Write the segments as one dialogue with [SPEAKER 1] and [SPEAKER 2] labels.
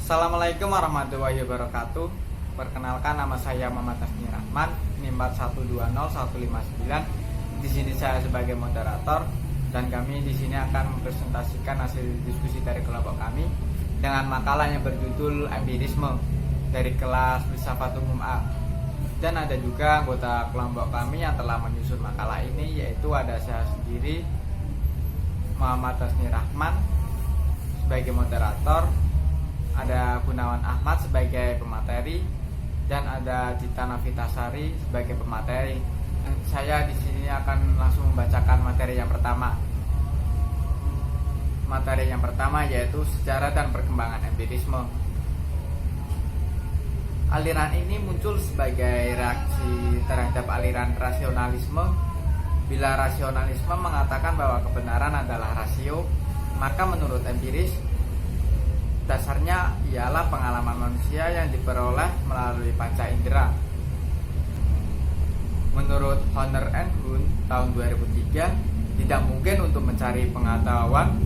[SPEAKER 1] Assalamualaikum warahmatullahi wabarakatuh. Perkenalkan, nama saya Muhammad Tasmi Rahman, NIM 4120159. Di sini saya sebagai moderator dan kami di sini akan mempresentasikan hasil diskusi dari kelompok kami dengan makalah yang berjudul empirisme dari kelas filsafat umum A. Dan ada juga anggota kelompok kami yang telah menyusun makalah ini, yaitu ada saya sendiri, Muhammad Tasmi Rahman sebagai moderator, ada Gunawan Ahmad sebagai pemateri, dan ada Dita Navitasari sebagai pemateri. Saya di sini akan langsung membacakan materi yang pertama. Materi yang pertama yaitu sejarah dan perkembangan empirisme. Aliran ini muncul sebagai reaksi terhadap aliran rasionalisme. Bila rasionalisme mengatakan bahwa kebenaran adalah rasio, maka menurut empiris, dasarnya ialah pengalaman manusia yang diperoleh melalui panca indera. Menurut Horner and Kuhn tahun 2003, tidak mungkin untuk mencari pengetahuan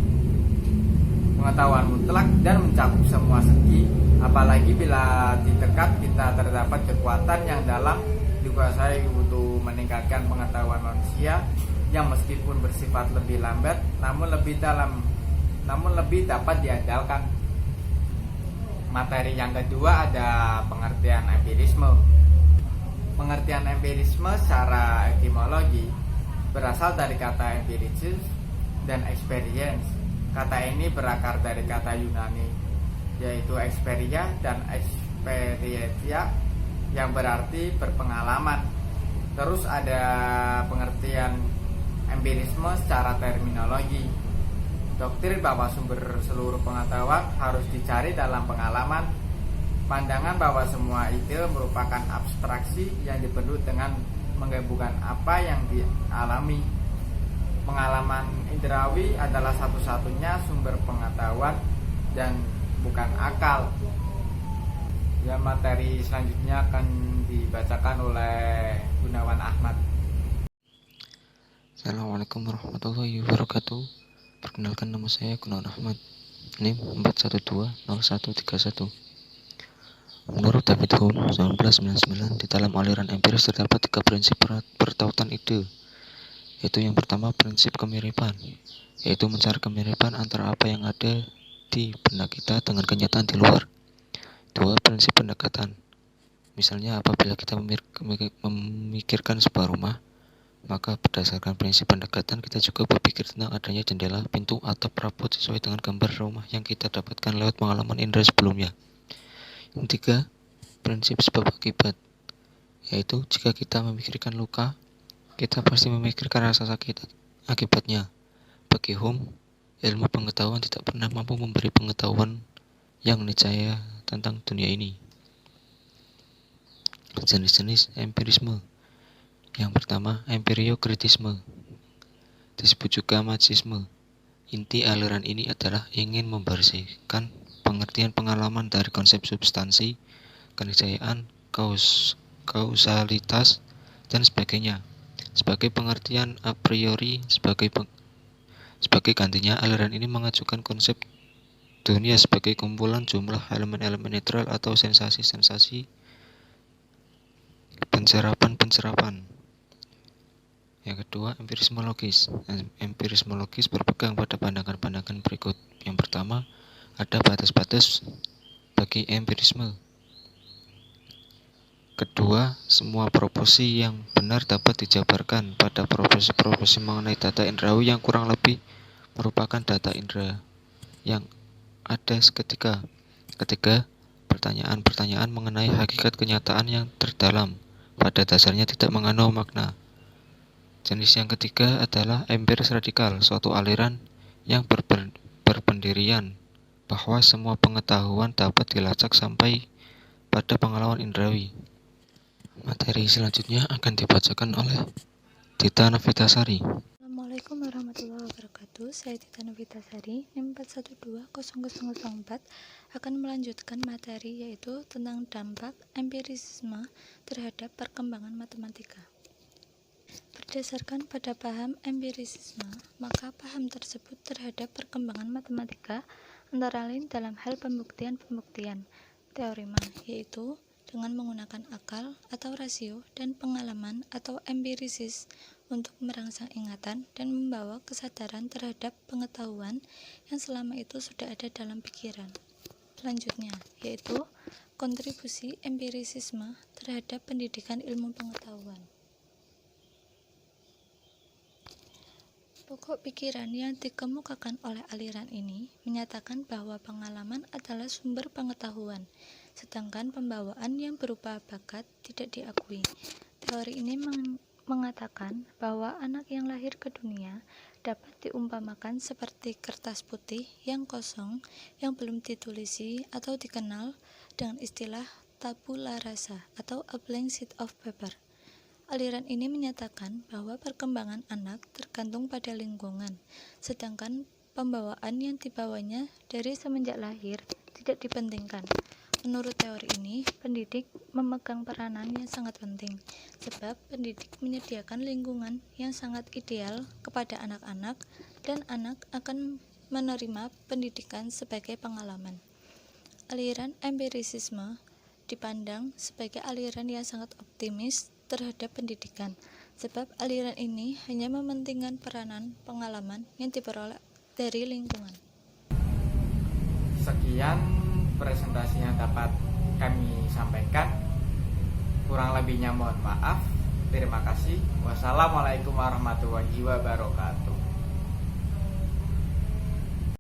[SPEAKER 1] mutlak dan mencakup semua segi, apalagi bila di dekat kita terdapat kekuatan yang dalam dikuasai untuk meningkatkan pengetahuan manusia yang meskipun bersifat lebih lambat namun lebih dapat diandalkan. Materi yang kedua ada pengertian empirisme. Pengertian empirisme secara etimologi berasal dari kata empiricis dan experience. Kata ini berakar dari kata Yunani yaitu experia dan experientia yang berarti berpengalaman. Terus ada pengertian empirisme secara terminologi. Doktrin bahwa sumber seluruh pengetahuan harus dicari dalam pengalaman. Pandangan bahwa semua ide merupakan abstraksi yang dibentuk dengan menggabungkan apa yang dialami. Pengalaman indrawi adalah satu-satunya sumber pengetahuan dan bukan akal. Ya, materi selanjutnya akan dibacakan oleh Gunawan Ahmad.
[SPEAKER 2] Assalamualaikum warahmatullahi wabarakatuh. Perkenalkan, nama saya Gunawan Ahmad, NIM 4120131. Menurut David Hume 1999, di dalam aliran empiris terdapat 3 prinsip pertautan ide, yaitu yang pertama prinsip kemiripan, yaitu mencari kemiripan antara apa yang ada di benak kita dengan kenyataan di luar. 2. Prinsip pendekatan, misalnya apabila kita memikirkan sebuah rumah, maka berdasarkan prinsip pendekatan kita juga berpikir tentang adanya jendela, pintu, atap, perabot sesuai dengan gambar rumah yang kita dapatkan lewat pengalaman indera sebelumnya. Yang 3, prinsip sebab akibat, yaitu jika kita memikirkan luka, kita pasti memikirkan rasa sakit akibatnya. Bagi Hume, ilmu pengetahuan tidak pernah mampu memberi pengetahuan yang niscaya tentang dunia ini. Jenis-jenis empirisme. Yang pertama, empiriokritisme, disebut juga marxisme. Inti aliran ini adalah ingin membersihkan pengertian pengalaman dari konsep substansi, keniscayaan, kausalitas, dan sebagainya, sebagai pengertian a priori. Sebagai gantinya, aliran ini mengajukan konsep dunia sebagai kumpulan jumlah elemen-elemen netral atau sensasi-sensasi pencerapan. Yang kedua, empirisme logis. Empirisme logis berpegang pada pandangan-pandangan berikut. Yang pertama, ada batas-batas bagi empirisme. Kedua, semua proporsi yang benar dapat dijabarkan pada proporsi-proporsi mengenai data indrawi yang kurang lebih merupakan data indera yang ada seketika. Ketiga, pertanyaan-pertanyaan mengenai hakikat kenyataan yang terdalam pada dasarnya tidak mengandung makna. Jenis yang ketiga adalah empiris radikal, suatu aliran yang berpendirian bahwa semua pengetahuan dapat dilacak sampai pada pengalaman indrawi. Materi selanjutnya akan dibacakan oleh Dita Navitasari.
[SPEAKER 3] Assalamualaikum warahmatullahi wabarakatuh. Saya Dita Navitasari, NIM 4120004, akan melanjutkan materi yaitu tentang dampak empirisme terhadap perkembangan matematika. Berdasarkan pada paham empirisisme, maka paham tersebut terhadap perkembangan matematika antara lain dalam hal pembuktian-pembuktian teorema, yaitu dengan menggunakan akal atau rasio dan pengalaman atau empirisis untuk merangsang ingatan dan membawa kesadaran terhadap pengetahuan yang selama itu sudah ada dalam pikiran. Selanjutnya, yaitu kontribusi empirisisme terhadap pendidikan ilmu pengetahuan. Pokok pikiran yang dikemukakan oleh aliran ini menyatakan bahwa pengalaman adalah sumber pengetahuan, sedangkan pembawaan yang berupa bakat tidak diakui. Teori ini mengatakan bahwa anak yang lahir ke dunia dapat diumpamakan seperti kertas putih yang kosong yang belum ditulisi atau dikenal dengan istilah tabula rasa atau a blank sheet of paper. Aliran ini menyatakan bahwa perkembangan anak tergantung pada lingkungan, sedangkan pembawaan yang dibawanya dari semenjak lahir tidak dipentingkan. Menurut teori ini, pendidik memegang peranan yang sangat penting, sebab pendidik menyediakan lingkungan yang sangat ideal kepada anak-anak, dan anak akan menerima pendidikan sebagai pengalaman. Aliran empirisisme dipandang sebagai aliran yang sangat optimis terhadap pendidikan, sebab aliran ini hanya mementingkan peranan pengalaman yang diperoleh dari lingkungan.
[SPEAKER 1] Sekian presentasi yang dapat kami sampaikan. Kurang lebihnya mohon maaf. Terima kasih. Wassalamualaikum warahmatullahi wabarakatuh.